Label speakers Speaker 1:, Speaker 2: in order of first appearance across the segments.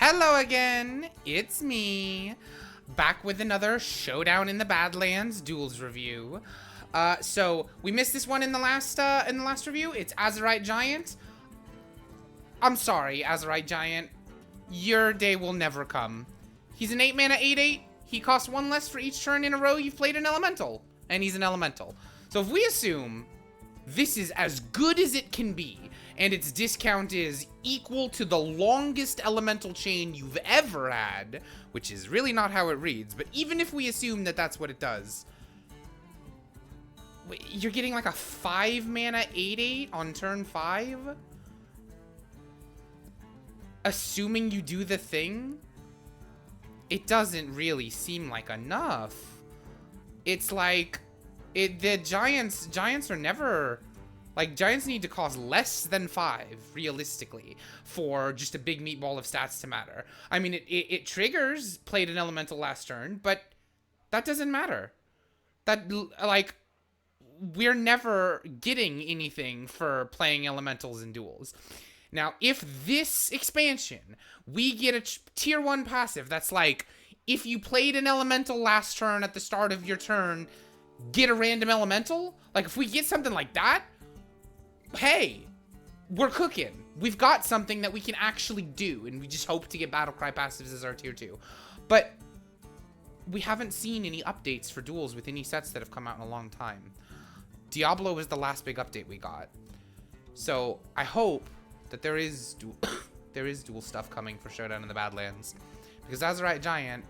Speaker 1: Hello again, it's me, back with another Showdown in the Badlands Duels review. So we missed this one in the last review. It's Azerite Giant. I'm sorry, Azerite Giant. Your day will never come. He's an 8-mana 8/8. He costs 1 less for each turn in a row you've played an elemental, and he's an elemental. So if we assume this is as good as it can be, and its discount is equal to the longest elemental chain you've ever had, which is really not how it reads, but even if we assume that that's what it does, you're getting like a 5-mana 8/8 on turn 5? Assuming you do the thing? It doesn't really seem like enough. It's like, the Giants are never... Like, Giants need to cost less than 5, realistically, for just a big meatball of stats to matter. I mean, it triggers played an elemental last turn, but that doesn't matter. That, like, we're never getting anything for playing elementals in duels. Now, if this expansion, we get a tier 1 passive that's like, if you played an elemental last turn at the start of your turn, get a random elemental? Like, if we get something like that, hey, we're cooking. We've got something that we can actually do, and we just hope to get Battlecry passives as our tier 2. But we haven't seen any updates for duels with any sets that have come out in a long time. Diablo was the last big update we got. So I hope that there is duel stuff coming for Showdown in the Badlands, because Azerite Giant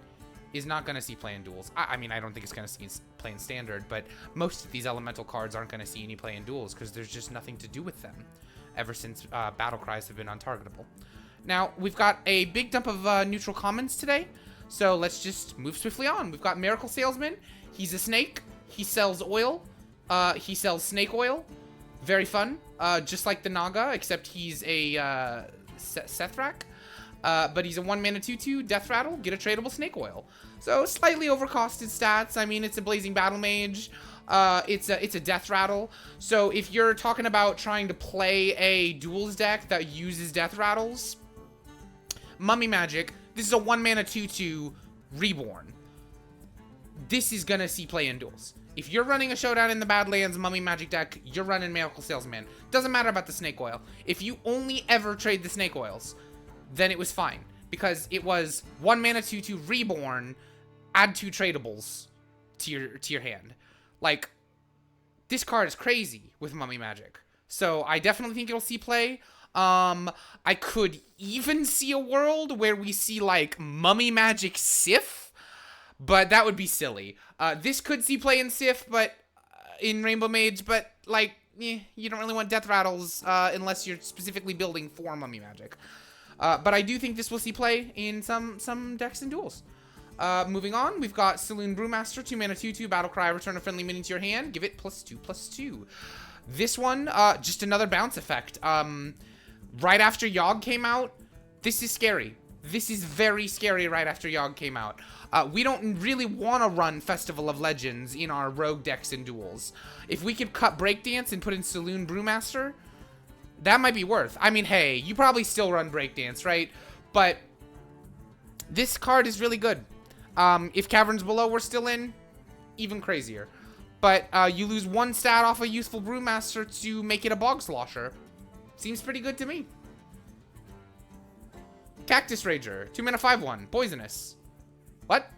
Speaker 1: is not going to see play in duels. I mean, I don't think it's going to see play in standard, but most of these elemental cards aren't going to see any play in duels because there's just nothing to do with them ever since battle cries have been untargetable. Now, we've got a big dump of neutral commons today, so let's just move swiftly on. We've got Miracle Salesman. He's a snake. He sells oil. He sells snake oil. Very fun. Just like the Naga, except he's a Sethrak. But he's a 1-mana 2/2, Death Rattle, get a tradable snake oil. So slightly overcosted stats. I mean, it's a Blazing Battle Mage. It's a Death Rattle. So if you're talking about trying to play a duels deck that uses Death Rattles, Mummy Magic, this is a 1-mana 2/2 Reborn. This is gonna see play in duels. If you're running a Showdown in the Badlands Mummy Magic deck, you're running Miracle Salesman. Doesn't matter about the snake oil. If you only ever trade the snake oils, then it was fine, because it was 1-mana 2/2 Reborn, add 2 tradables to your hand. Like, this card is crazy with Mummy Magic. So I definitely think it'll see play. I could even see a world where we see like Mummy Magic Sif, but that would be silly. This could see play in Sif, but in Rainbow Mage, but like, you don't really want Death Rattles unless you're specifically building for Mummy Magic. But I do think this will see play in some decks and duels. Moving on, we've got Saloon Brewmaster, 2-mana 2/2, Battlecry, return a friendly minion to your hand, give it +2/+2. This one, just another bounce effect. Right after Yogg came out, this is scary. This is very scary right after Yogg came out. We don't really want to run Festival of Legends in our rogue decks and duels. If we could cut Breakdance and put in Saloon Brewmaster, that might be worth. I mean, hey, you probably still run Breakdance, right? But this card is really good. If Caverns Below were still in, even crazier. But you lose 1 stat off a useful Brewmaster to make it a Bog Slosher. Seems pretty good to me. Cactus Rager, 2-mana 5/1, poisonous. What?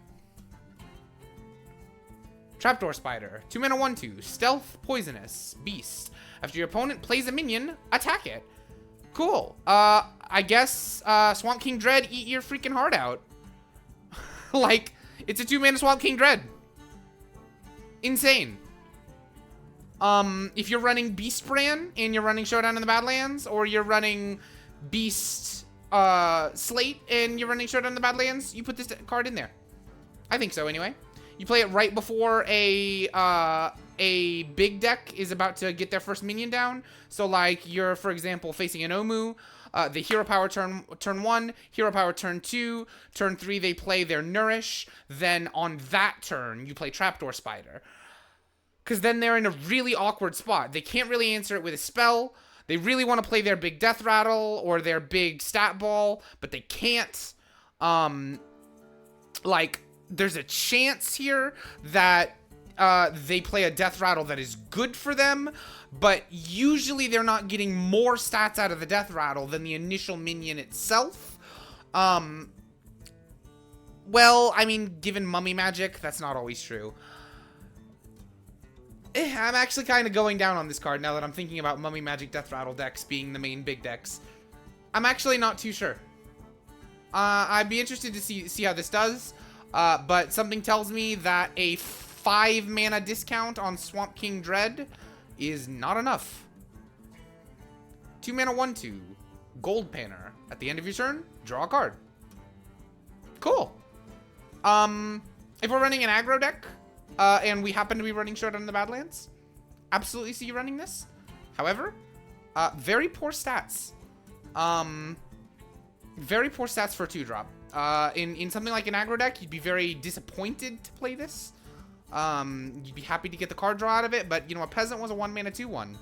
Speaker 1: Trapdoor Spider, 2-mana 1/2, stealth, poisonous, beast. After your opponent plays a minion, attack it. Cool. I guess, Swamp King Dread, eat your freaking heart out. Like, it's a 2-mana Swamp King Dread. Insane. If you're running Beast Brand and you're running Showdown in the Badlands, or you're running Beast, Slate and you're running Showdown in the Badlands, you put this card in there. I think so, anyway. You play it right before a big deck is about to get their first minion down. So, like, you're, for example, facing an Omu. The Hero Power turn 1, Hero Power turn 2, turn 3 they play their Nourish. Then on that turn, you play Trapdoor Spider. Because then they're in a really awkward spot. They can't really answer it with a spell. They really want to play their big Death Rattle or their big Stat Ball, but they can't. Like, there's a chance here that they play a death rattle that is good for them, but usually they're not getting more stats out of the death rattle than the initial minion itself. Well, I mean, given mummy magic, that's not always true. I'm actually kind of going down on this card now that I'm thinking about mummy magic death rattle decks being the main big decks. I'm actually not too sure. I'd be interested to see how this does, but something tells me that a 5 mana discount on Swamp King Dread is not enough. 2 mana 1/2. Gold Panner. At the end of your turn, draw a card. Cool. If we're running an aggro deck, and we happen to be running Showdown in the Badlands, absolutely see you running this. However, very poor stats. Very poor stats for a 2-drop. In something like an aggro deck, you'd be very disappointed to play this. You'd be happy to get the card draw out of it, but, you know, a Peasant was a 1 mana 2/1.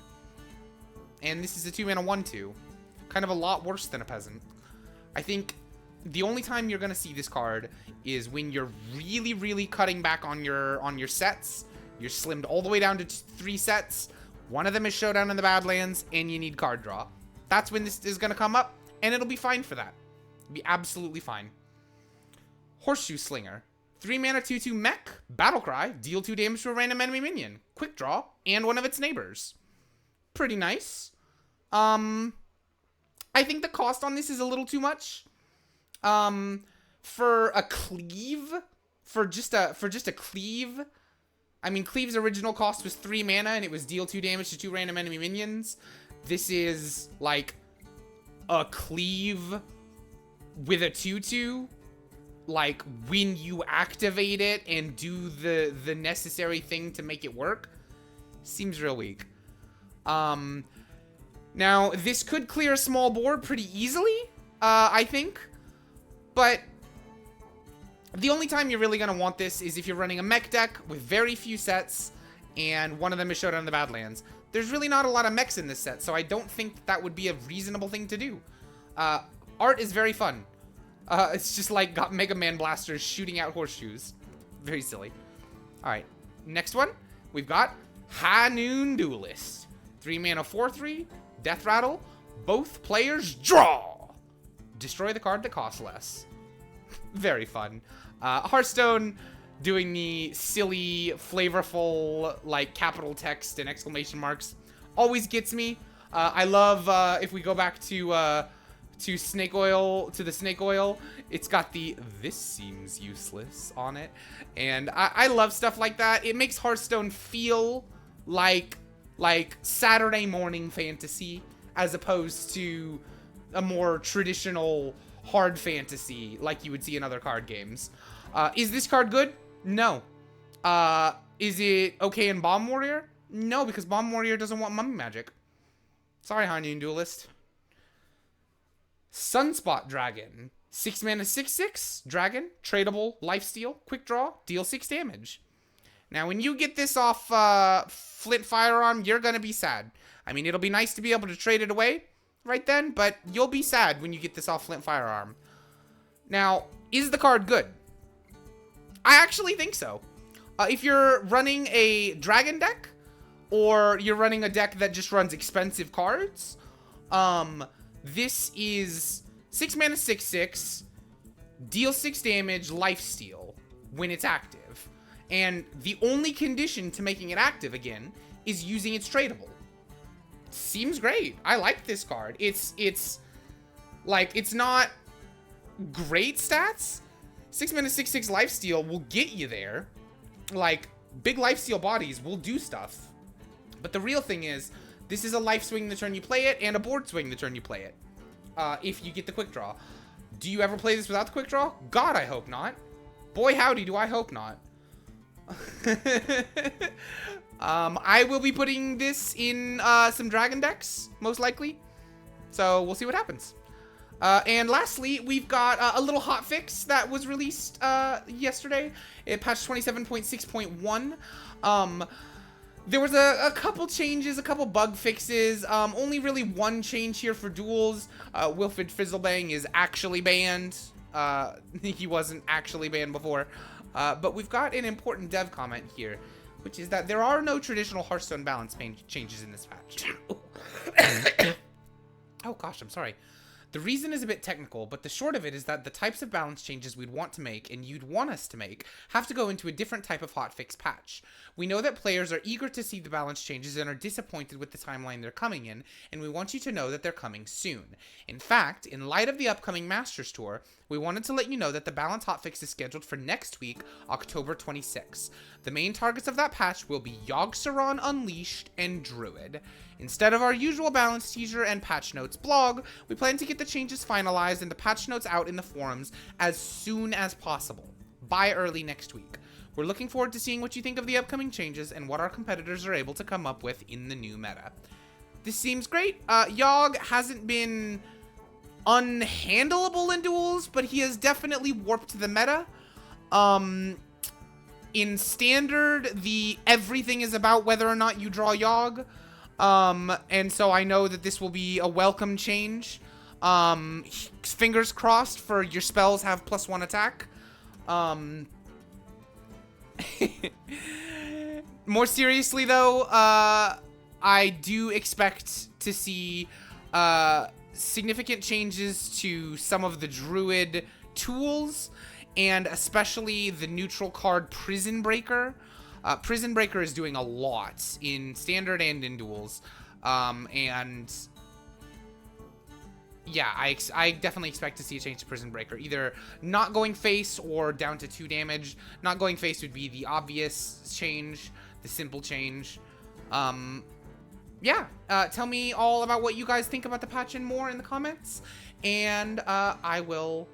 Speaker 1: And this is a 2 mana 1/2. Kind of a lot worse than a Peasant. I think the only time you're going to see this card is when you're really, really cutting back on your sets. You're slimmed all the way down to 3 sets. One of them is Showdown in the Badlands, and you need card draw. That's when this is going to come up, and it'll be fine for that. It'll be absolutely fine. Horseshoe Slinger. 3 mana 2/2 mech, Battlecry, deal 2 damage to a random enemy minion. Quick draw, and one of its neighbors. Pretty nice. I think the cost on this is a little too much. For a cleave, for just a cleave, I mean, Cleave's original cost was 3 mana, and it was deal 2 damage to 2 random enemy minions. This is, like, a cleave with a 2/2. Like, when you activate it and do the necessary thing to make it work, seems real weak. Now, this could clear a small board pretty easily, I think. But the only time you're really going to want this is if you're running a mech deck with very few sets, and one of them is Showdown in the Badlands. There's really not a lot of mechs in this set, so I don't think that would be a reasonable thing to do. Art is very fun. It's just like got Mega Man blasters shooting out horseshoes. Very silly. Alright, next one. We've got High Noon Duelist. 3 mana 4/3, Death Rattle. Both players draw. Destroy the card that costs less. Very fun. Hearthstone doing the silly, flavorful, like, capital text and exclamation marks always gets me. I love, if we go back to snake oil, to the snake oil, it's got the "this seems useless" on it, and I love stuff like that. It makes Hearthstone feel like Saturday morning fantasy as opposed to a more traditional hard fantasy like you would see in other card games. Is this card good? No. Is it okay in Bomb Warrior? No, because Bomb Warrior doesn't want mummy magic. Sorry, High Noon Duelist. Sunspot Dragon. 6 mana 6/6. Dragon. Tradable. Lifesteal. Quick draw. Deal 6 damage. Now, when you get this off Flint Firearm, you're going to be sad. I mean, it'll be nice to be able to trade it away right then, but you'll be sad when you get this off Flint Firearm. Now, is the card good? I actually think so. If you're running a dragon deck, or you're running a deck that just runs expensive cards, this is 6 mana 6/6, deal 6 damage, lifesteal when it's active. And the only condition to making it active again is using its tradable. Seems great. I like this card. It's like, it's not great stats. 6 mana 6/6 lifesteal will get you there. Like, big lifesteal bodies will do stuff. But the real thing is, this is a life swing the turn you play it, and a board swing the turn you play it. If you get the quick draw. Do you ever play this without the quick draw? God, I hope not. Boy, howdy, do I hope not. I will be putting this in some dragon decks, most likely. So we'll see what happens. And lastly, we've got a little hot fix that was released yesterday. It patched 27.6.1. There was a couple changes, a couple bug fixes. Only really one change here for Duels. Wilfred Fizzlebang is actually banned. he wasn't actually banned before. But we've got an important dev comment here, which is that there are no traditional Hearthstone balance changes in this patch. Oh gosh, I'm sorry. The reason is a bit technical, but the short of it is that the types of balance changes we'd want to make, and you'd want us to make, have to go into a different type of hotfix patch. We know that players are eager to see the balance changes and are disappointed with the timeline they're coming in, and we want you to know that they're coming soon. In fact, in light of the upcoming Masters Tour, we wanted to let you know that the balance hotfix is scheduled for next week, October 26. The main targets of that patch will be Yogg-Saron Unleashed and Druid. Instead of our usual balance teaser and patch notes blog, we plan to get the changes finalized and the patch notes out in the forums as soon as possible, by early next week. We're looking forward to seeing what you think of the upcoming changes and what our competitors are able to come up with in the new meta. This seems great. Yogg hasn't been unhandleable in duels, but he has definitely warped the meta. In standard, everything is about whether or not you draw Yogg. And so I know that this will be a welcome change. Fingers crossed for your spells have +1 attack. More seriously though, I do expect to see, significant changes to some of the Druid tools, and especially the neutral card Prison Breaker. Prison Breaker is doing a lot in Standard and in Duels. And yeah, I definitely expect to see a change to Prison Breaker. Either not going face or down to 2 damage. Not going face would be the obvious change, the simple change. Yeah, tell me all about what you guys think about the patch and more in the comments. And I will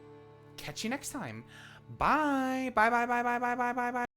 Speaker 1: catch you next time. Bye. Bye, bye, bye, bye, bye, bye, bye, bye.